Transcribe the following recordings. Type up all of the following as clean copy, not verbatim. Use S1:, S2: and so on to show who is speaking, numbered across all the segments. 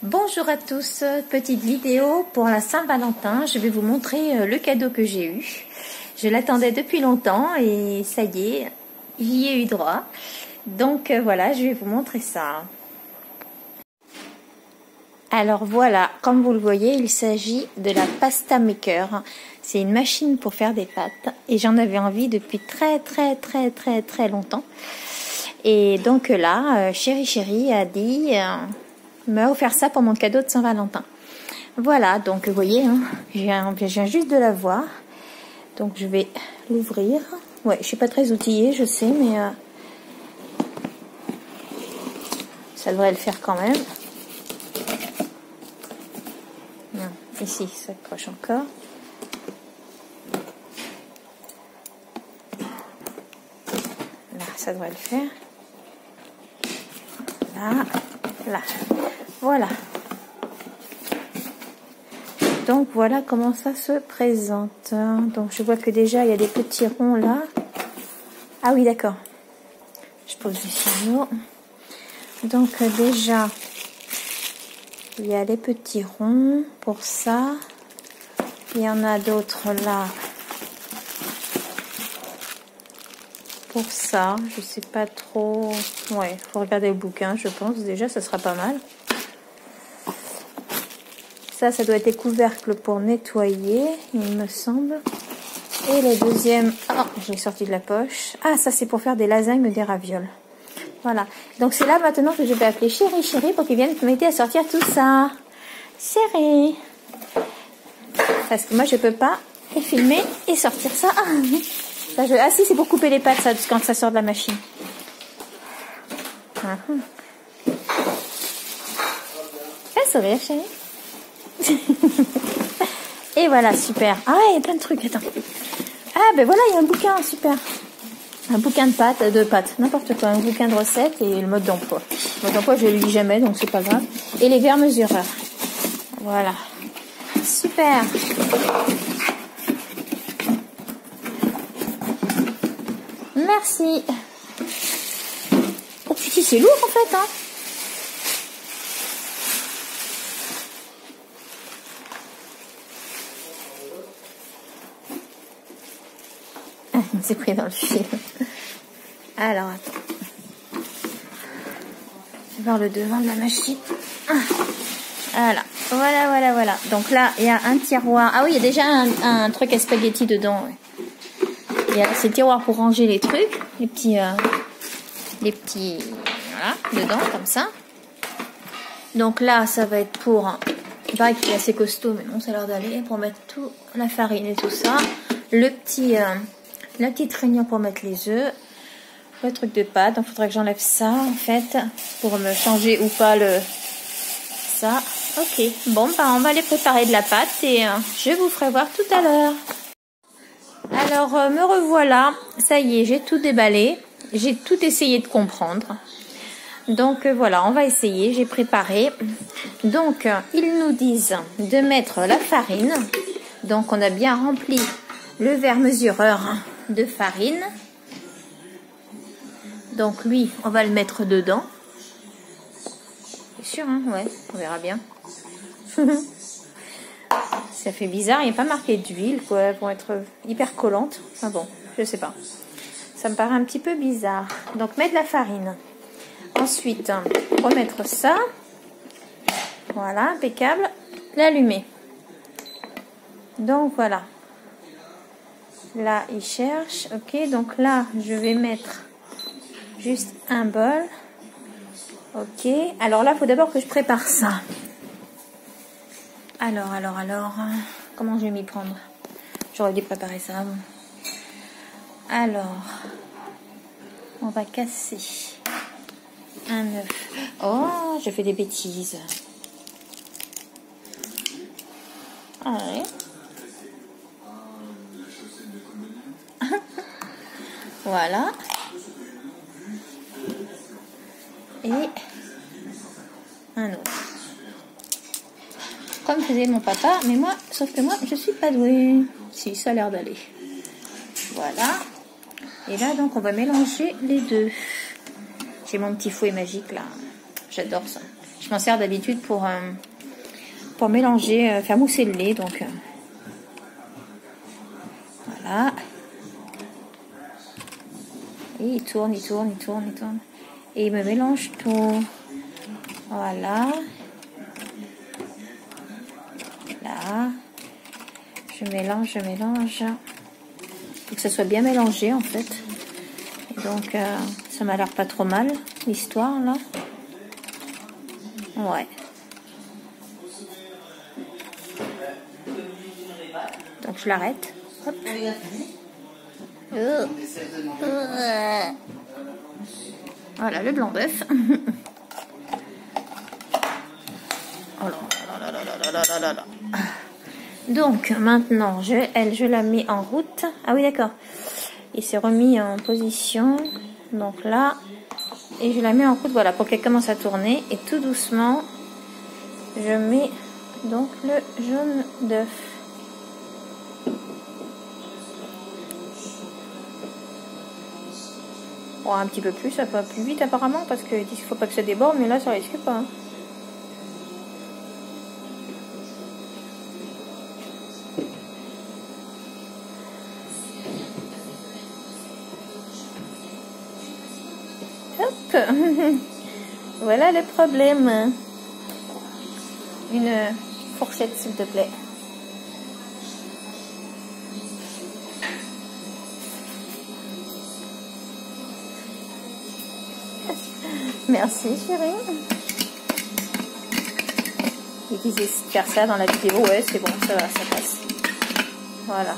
S1: Bonjour à tous, petite vidéo pour la Saint-Valentin. Je vais vous montrer le cadeau que j'ai eu. Je l'attendais depuis longtemps et ça y est, j'y ai eu droit. Donc voilà, je vais vous montrer ça. Alors voilà, comme vous le voyez, il s'agit de la Pasta Maker. C'est une machine pour faire des pâtes et j'en avais envie depuis très longtemps. Et donc là, Chéri a dit... m'a offert ça pour mon cadeau de Saint-Valentin. Voilà, donc vous voyez, hein, je viens juste de la voir. Donc je vais l'ouvrir. Ouais, je suis pas très outillée, je sais, mais ça devrait le faire quand même. Non, ici, ça accroche encore. Là, ça devrait le faire. Là. Voilà. Donc voilà comment ça se présente. Donc je vois que déjà il y a des petits ronds là. Ah oui, d'accord. Je pose du ciseau. Donc déjà il y a les petits ronds pour ça. Il y en a d'autres là. Pour ça, je sais pas trop. Ouais, faut regarder le bouquin, je pense. Déjà, ça sera pas mal. Ça doit être des couvercles pour nettoyer, il me semble. Et le deuxième, oh, j'ai sorti de la poche. Ah, ça c'est pour faire des lasagnes ou des ravioles. Voilà. Donc c'est là maintenant que je vais appeler Chéri pour qu'il vienne m'aider à sortir tout ça. Chéri. Parce que moi je peux pas filmer et sortir ça. Ah si, c'est pour couper les pâtes, ça, quand ça sort de la machine. Fais sourire, chérie. Et voilà, super. Ah ouais, il y a plein de trucs, attends. Ah ben voilà, il y a un bouquin, super. Un bouquin de pâtes, n'importe quoi. Un bouquin de recettes et le mode d'emploi. Le mode d'emploi, je ne le lis jamais, donc c'est pas grave. Et les verres mesureurs. Voilà. Super. Merci. Oh putain, c'est lourd en fait, hein. Il s'est pris dans le fil. Alors, attends. Je vais voir le devant de la machine. Voilà. Donc là, il y a un tiroir. Ah oui, il y a déjà un truc à spaghetti dedans. Ouais. Il y a ces tiroirs pour ranger les trucs. Les petits... voilà, dedans, comme ça. Donc là, ça va être pour... Il paraît qu'il est assez costaud, mais non, ça a l'air d'aller. Pour mettre toute la farine et tout ça. Le petit... la petite réunion pour mettre les œufs, le truc de pâte. Donc il faudrait que j'enlève ça en fait pour me changer ou pas ça. Ok, bon bah on va aller préparer de la pâte et je vous ferai voir tout à l'heure. Alors me revoilà, ça y est, j'ai tout déballé, j'ai tout essayé de comprendre. Donc voilà, on va essayer, j'ai préparé. Donc ils nous disent de mettre la farine. Donc on a bien rempli le verre mesureur de farine. Donc lui, on va le mettre dedans. C'est sûr, hein? Ouais, on verra bien. Ça fait bizarre, il n'y a pas marqué d'huile, quoi, pour être hyper collante. Enfin bon, je sais pas. Ça me paraît un petit peu bizarre. Donc mettre la farine. Ensuite, remettre ça. Voilà, impeccable. L'allumer. Donc voilà. Là, il cherche. Ok, donc là, je vais mettre juste un bol. Ok. Alors là, il faut d'abord que je prépare ça. Alors. Comment je vais m'y prendre? J'aurais dû préparer ça avant. Alors, on va casser un œuf. Oh, j'ai fait des bêtises. Ouais. Voilà. Et un autre. Comme faisait mon papa, mais moi, sauf que moi, je suis pas douée. Si, ça a l'air d'aller. Voilà. Et là, donc, on va mélanger les deux. J'ai mon petit fouet magique, là. J'adore ça. Je m'en sers d'habitude pour mélanger, faire mousser le lait. Donc voilà. Et il tourne, il tourne, il tourne, il tourne. Et il me mélange tout. Voilà. Là. Je mélange, je mélange. Faut que ça soit bien mélangé en fait. Donc ça m'a l'air pas trop mal l'histoire là. Ouais. Donc je l'arrête. Hop. Voilà le blanc d'œuf. Oh là là là là là là. Donc maintenant je la mets en route. Ah oui d'accord. Il s'est remis en position. Donc là. Et je la mets en route, voilà, pour qu'elle commence à tourner. Et tout doucement, je mets donc le jaune d'œuf. Bon, un petit peu plus, ça va plus vite apparemment, parce qu'ils disent qu'il ne faut pas que ça déborde, mais là, ça risque pas. Hein. Hop. Voilà le problème. Une fourchette, s'il te plaît. Merci, chérie. Ils disaient faire ça dans la vidéo. Ouais, c'est bon, ça va, ça passe. Voilà.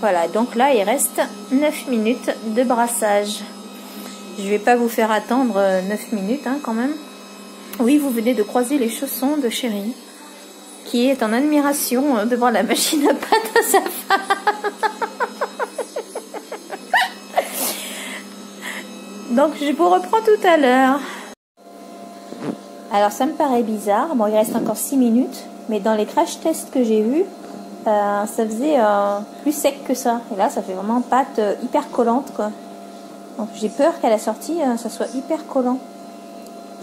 S1: Voilà, donc là, il reste 9 minutes de brassage. Je vais pas vous faire attendre 9 minutes, hein, quand même. Oui, vous venez de croiser les chaussons de chérie, qui est en admiration devant la machine à pâte de sa femme. Donc, je vous reprends tout à l'heure. Alors, ça me paraît bizarre. Bon, il reste encore 6 minutes, mais dans les crash tests que j'ai vus, ça faisait plus sec que ça. Et là, ça fait vraiment pâte hyper collante, quoi. Donc, j'ai peur qu'à la sortie, ça soit hyper collant.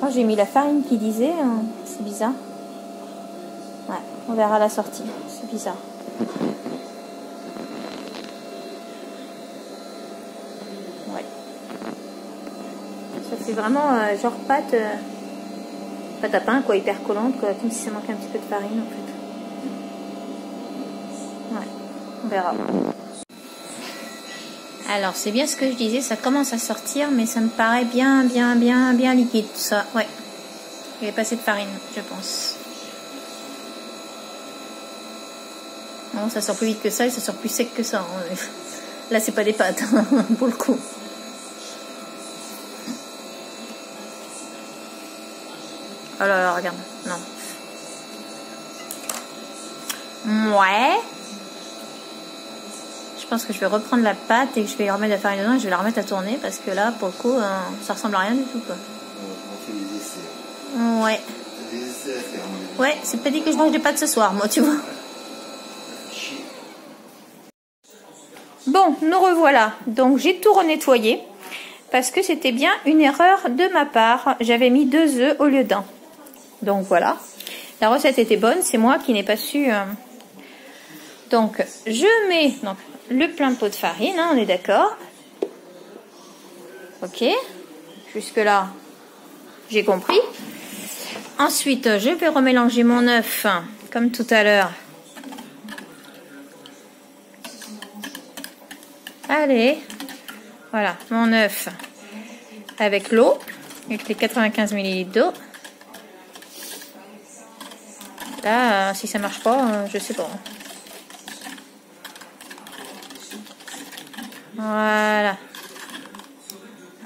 S1: Quand j'ai mis la farine qui disait, c'est bizarre. Ouais, on verra à la sortie. C'est bizarre. Ouais. Ça fait vraiment genre pâte à pain, quoi, hyper collante, quoi, comme si ça manquait un petit peu de farine, en fait. Ouais, on verra. Alors, c'est bien ce que je disais, ça commence à sortir, mais ça me paraît bien liquide, tout ça. Ouais, il n'y a pas assez de farine, je pense. Non, ça sort plus vite que ça et ça sort plus sec que ça. Hein. Là, c'est pas des pâtes, pour le coup. Oh là là, regarde, non. Ouais. Je pense que je vais reprendre la pâte et que je vais remettre la farine dedans et je vais la remettre à tourner parce que là, pour le coup, ça ressemble à rien du tout, quoi.
S2: On fait des essais.
S1: Ouais.
S2: Des essais à faire.
S1: Ouais, c'est pas dit que je mange des pâtes ce soir, moi, tu vois. Bon, nous revoilà. Donc, j'ai tout renettoyé parce que c'était bien une erreur de ma part. J'avais mis 2 œufs au lieu d'1. Donc, voilà. La recette était bonne, c'est moi qui n'ai pas su... Donc, je mets le plein pot de farine, hein, on est d'accord. Ok. Jusque-là, j'ai compris. Ensuite, je vais remélanger mon œuf, comme tout à l'heure. Allez. Voilà, mon œuf avec l'eau, avec les 95 ml d'eau. Là, si ça marche pas, je sais pas. Voilà.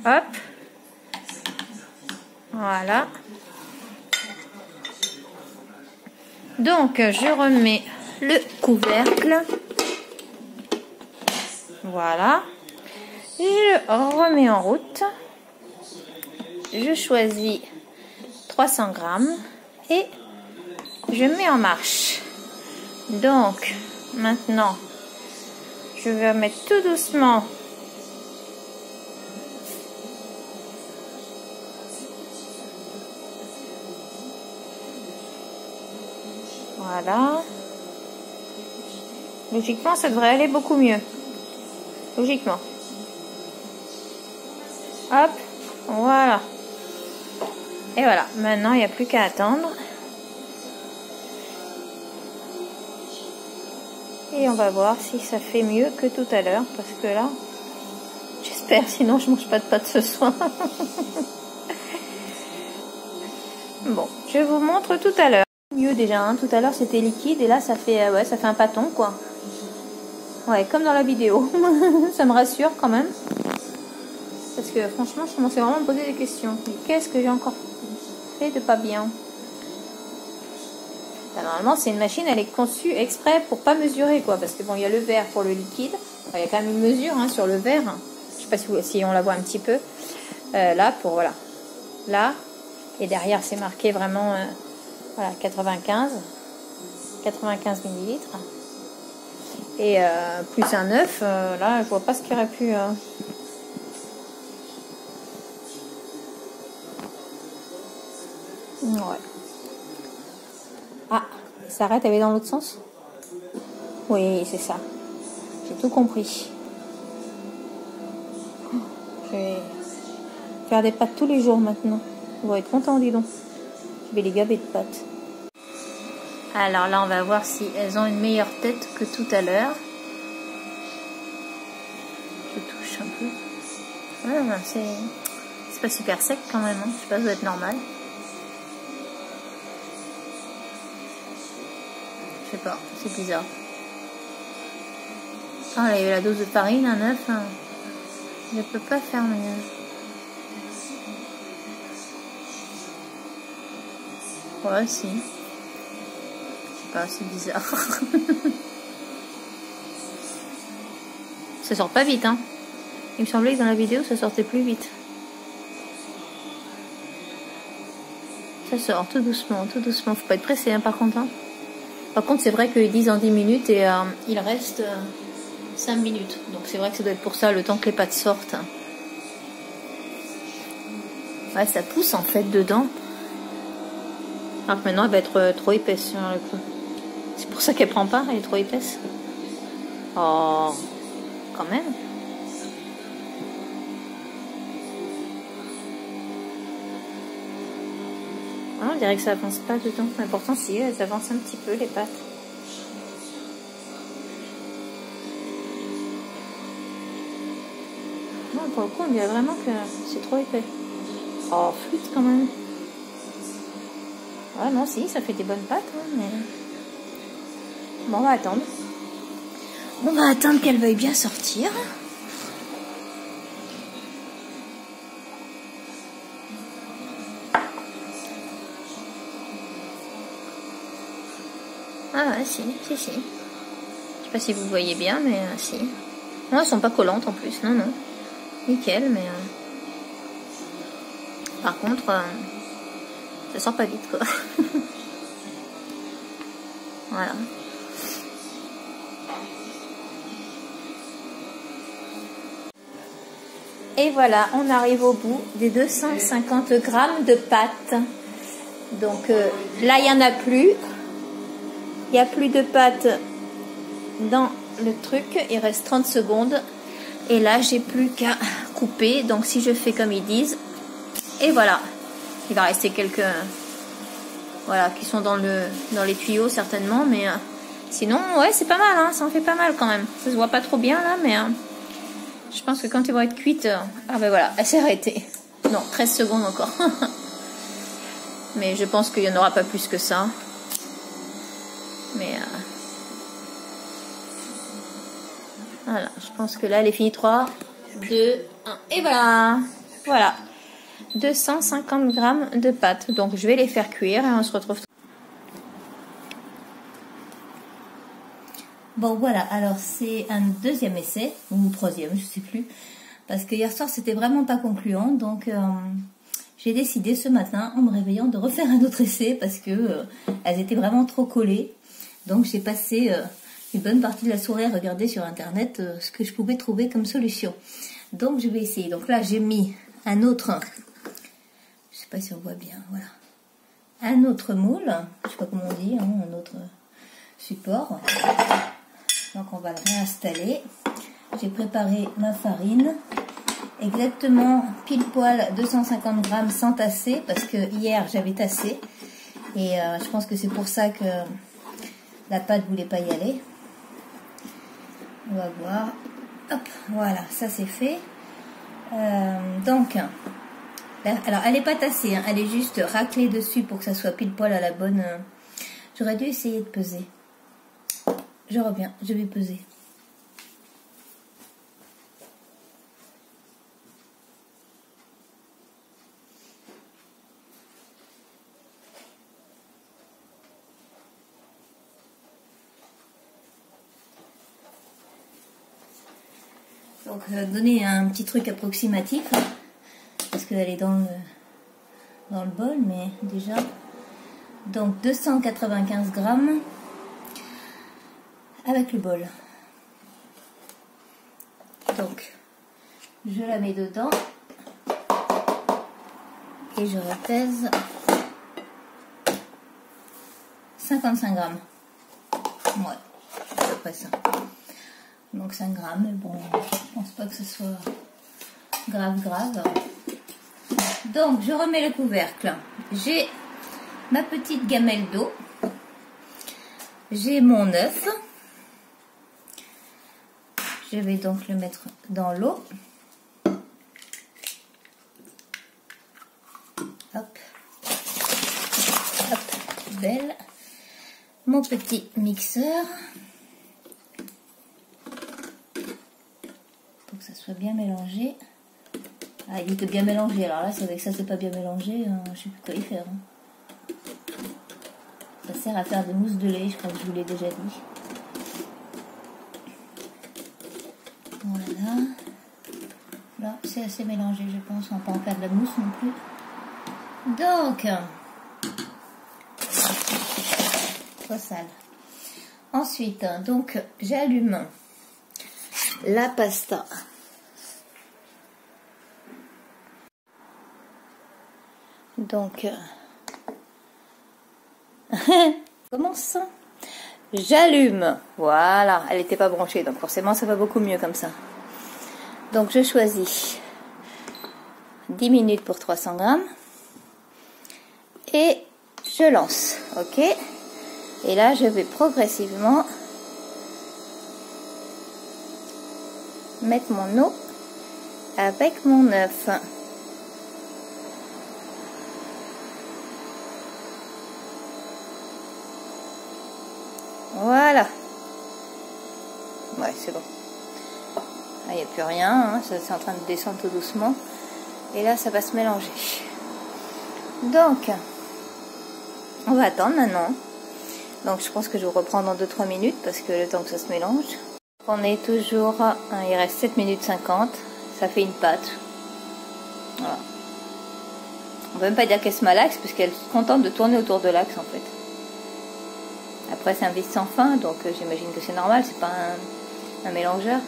S1: Hop. Voilà. Donc, je remets le couvercle. Voilà. Je remets en route. Je choisis 300 grammes et je mets en marche. Donc, maintenant, je vais mettre tout doucement Voilà. Logiquement, ça devrait aller beaucoup mieux. Logiquement. Hop, voilà. Et voilà, maintenant il n'y a plus qu'à attendre. Et on va voir si ça fait mieux que tout à l'heure. Parce que là, j'espère, sinon je mange pas de pâtes ce soir. Bon, je vous montre tout à l'heure. Mieux déjà, hein. Tout à l'heure c'était liquide et là ça fait, ouais, ça fait un pâton quoi. Ouais, comme dans la vidéo. Ça me rassure quand même. Parce que franchement, je commençais vraiment à me poser des questions. Mais qu'est-ce que j'ai encore fait de pas bien? Ben, normalement, c'est une machine, elle est conçue exprès pour pas mesurer, quoi. Parce que bon, il y a le verre pour le liquide. Enfin, il y a quand même une mesure hein, sur le verre. Je sais pas si on la voit un petit peu. Là, pour voilà. Là. Et derrière, c'est marqué vraiment voilà, 95 millilitres. Et plus un œuf. Là, je vois pas ce qu'il aurait pu. Ouais. Ah, ça arrête, elle est dans l'autre sens? Oui, c'est ça. J'ai tout compris. Je vais faire des pâtes tous les jours maintenant. On va être content, dis donc. Je vais les gaver de pâtes. Alors là, on va voir si elles ont une meilleure tête que tout à l'heure. Je touche un peu. Ouais, c'est pas super sec quand même. Hein. Je sais pas, ça doit être normal. Je sais pas, c'est bizarre. Ah, là, il y a eu la dose de farine, un œuf. Hein. Je peux pas faire mieux. Ouais, si. Je sais pas, c'est bizarre. Ça sort pas vite, hein. Il me semblait que dans la vidéo, ça sortait plus vite. Ça sort tout doucement, tout doucement. Faut pas être pressé, hein, par contre. Hein. Par contre, c'est vrai qu'ils disent en 10 minutes et il reste 5 minutes. Donc c'est vrai que ça doit être pour ça, le temps que les pâtes sortent. Ouais, ça pousse en fait dedans. Alors que maintenant, elle va être trop épaisse sur le coup. C'est pour ça qu'elle prend pas, elle est trop épaisse. Oh, quand même. Ah, on dirait que ça avance pas dedans. Mais pourtant, si, elles avancent un petit peu, les pâtes. Non, pour le coup, on dirait vraiment que c'est trop épais. Oh, flûte quand même. Ouais, non, si, ça fait des bonnes pâtes, hein, mais... Bon, on va attendre. On va attendre qu'elle veuille bien sortir. Ah ouais, si. Je sais pas si vous voyez bien, mais si. Non, elles sont pas collantes en plus, non. Nickel, mais... Par contre, ça sort pas vite, quoi. Voilà. Et voilà, on arrive au bout des 250 grammes de pâtes. Donc là, il n'y en a plus. Il n'y a plus de pâtes dans le truc. Il reste 30 secondes. Et là, j'ai plus qu'à couper. Donc si je fais comme ils disent. Et voilà. Il va rester quelques... Voilà, qui sont dans les tuyaux certainement. Mais sinon, ouais, c'est pas mal. Hein, ça en fait pas mal quand même. Ça se voit pas trop bien là, mais... je pense que quand ils vont être cuites... ah ben voilà, elle s'est arrêtée. Non, 13 secondes encore. Mais je pense qu'il n'y en aura pas plus que ça. Mais... voilà, je pense que là, elle est finie. 3, 2, 1. Et voilà. Voilà. 250 grammes de pâtes. Donc, je vais les faire cuire et on se retrouve. Bon, voilà. Alors, c'est un deuxième essai. Ou troisième, je sais plus. Parce que hier soir, c'était vraiment pas concluant. Donc, j'ai décidé ce matin, en me réveillant, de refaire un autre essai. Parce que elles étaient vraiment trop collées. Donc, j'ai passé... une bonne partie de la soirée à regarder sur internet ce que je pouvais trouver comme solution. Donc je vais essayer. Donc là j'ai mis un autre, je sais pas si on voit bien, voilà, un autre moule, je sais pas comment on dit, hein, un autre support. Donc on va le réinstaller. J'ai préparé ma farine. Exactement pile poil 250 grammes sans tasser parce que hier j'avais tassé. Et je pense que c'est pour ça que la pâte ne voulait pas y aller. On va voir. Hop, voilà, ça c'est fait. Donc, alors elle n'est pas tassée, hein, elle est juste raclée dessus pour que ça soit pile poil à la bonne. J'aurais dû essayer de peser. Je reviens, je vais peser. Donc donner un petit truc approximatif parce qu'elle est dans le bol, mais déjà donc 295 grammes avec le bol. Donc je la mets dedans et je repèse 55 grammes. Ouais, à peu près ça. Donc 5 grammes, mais bon, je pense pas que ce soit grave. Donc je remets le couvercle. J'ai ma petite gamelle d'eau. J'ai mon œuf. Je vais donc le mettre dans l'eau. Hop. Hop, belle. Mon petit mixeur. Pour que ça soit bien mélangé. Ah, il était bien mélangé. Alors là, c'est avec ça, c'est pas bien mélangé. Je sais plus quoi y faire. Hein. Ça sert à faire des mousses de lait, je crois que je vous l'ai déjà dit. Voilà. Là, c'est assez mélangé, je pense. On va pas en faire de la mousse non plus. Donc, trop sale. Ensuite, donc, j'allume la pasta. Donc, comment ça? J'allume. Voilà, elle n'était pas branchée, donc forcément ça va beaucoup mieux comme ça. Donc je choisis 10 minutes pour 300 grammes. Et je lance. Ok. Et là, je vais progressivement mettre mon eau avec mon œuf. Voilà. Ouais, c'est bon. Là, il n'y a plus rien. Hein. Ça, c'est en train de descendre tout doucement. Et là, ça va se mélanger. Donc, on va attendre maintenant. Donc, je pense que je vais reprendre dans 2-3 minutes parce que le temps que ça se mélange. On est toujours... il reste 7 minutes 50. Ça fait une pâte. Voilà. On ne peut même pas dire qu'elle se malaxe parce qu'elle se contente de tourner autour de l'axe en fait. Après, c'est un vis sans fin, donc j'imagine que c'est normal, c'est pas un mélangeur.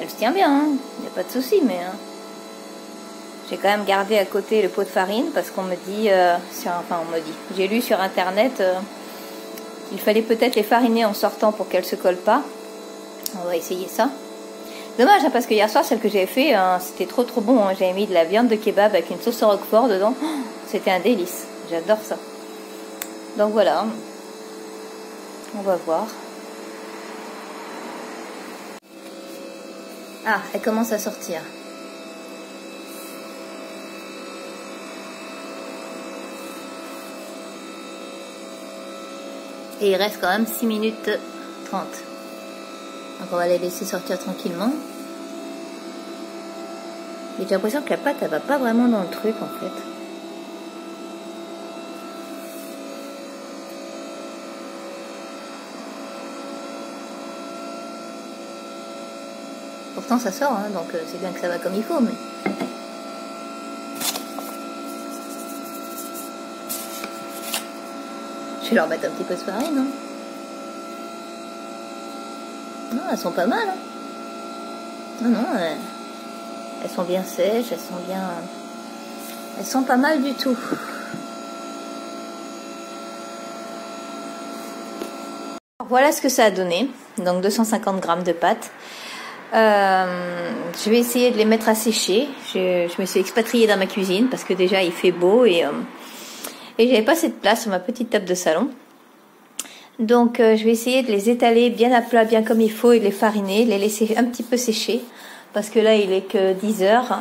S1: Elle se tient bien, hein, il n'y a pas de souci, mais j'ai quand même gardé à côté le pot de farine parce qu'on me dit, j'ai lu sur internet qu'il fallait peut-être les fariner en sortant pour qu'elles se collent pas. On va essayer ça. Dommage, hein, parce que hier soir, celle que j'avais fait, c'était trop bon. Hein. J'avais mis de la viande de kebab avec une sauce au roquefort dedans. Oh, c'était un délice, j'adore ça. Donc voilà, on va voir. Ah, elle commence à sortir. Et il reste quand même 6 minutes 30. Donc on va les laisser sortir tranquillement. Et j'ai l'impression que la pâte, elle va pas vraiment dans le truc en fait. Pourtant ça sort, hein, donc c'est bien que ça va comme il faut, mais... Je vais leur mettre un petit peu de farine, hein. Non, elles sont pas mal, hein. Non, elles sont bien sèches, elles sont bien... Elles sont pas mal du tout. voilà ce que ça a donné. Donc 250 grammes de pâtes. Je vais essayer de les mettre à sécher. Je me suis expatriée dans ma cuisine parce que déjà il fait beau et j'avais pas assez de place sur ma petite table de salon. Donc je vais essayer de les étaler bien à plat, bien comme il faut, et de les fariner, de les laisser un petit peu sécher parce que là il est que 10 heures.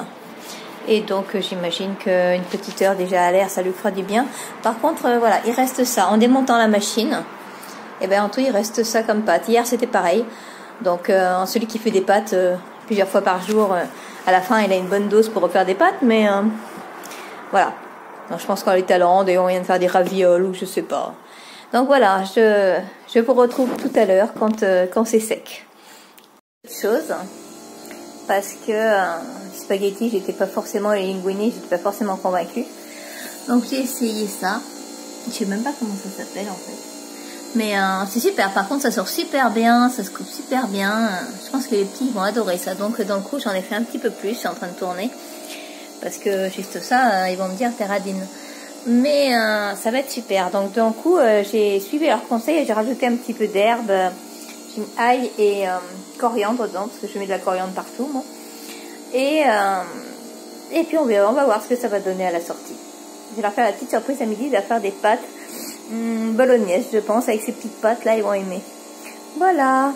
S1: Et donc j'imagine qu'une petite heure déjà à l'air ça lui fera du bien. Par contre voilà, il reste ça. En démontant la machine, et ben en tout il reste ça comme pâte. Hier c'était pareil. Donc celui qui fait des pâtes plusieurs fois par jour, à la fin il a une bonne dose pour refaire des pâtes. Mais voilà. Donc, je pense qu'en l'étalant, on vient de faire des ravioles ou je sais pas. Donc voilà, je vous retrouve tout à l'heure quand c'est sec. Chose. Parce que les spaghettis, j'étais pas forcément, les linguini, j'étais pas forcément convaincue. Donc j'ai essayé ça. Je sais même pas comment ça s'appelle en fait. Mais c'est super. Par contre, ça sort super bien, ça se coupe super bien. Je pense que les petits vont adorer ça. Donc dans le coup, j'en ai fait un petit peu plus. Je suis en train de tourner parce que juste ça, ils vont me dire t'es radine. Mais ça va être super. Donc d'un coup, j'ai suivi leurs conseils et j'ai rajouté un petit peu d'herbe. J'ai mis ail et coriandre dedans parce que je mets de la coriandre partout moi. Et puis on va voir ce que ça va donner à la sortie. Je vais leur faire la petite surprise à midi, je vais faire des pâtes bolognaise, je pense, avec ces petites pâtes là, ils vont aimer. Voilà.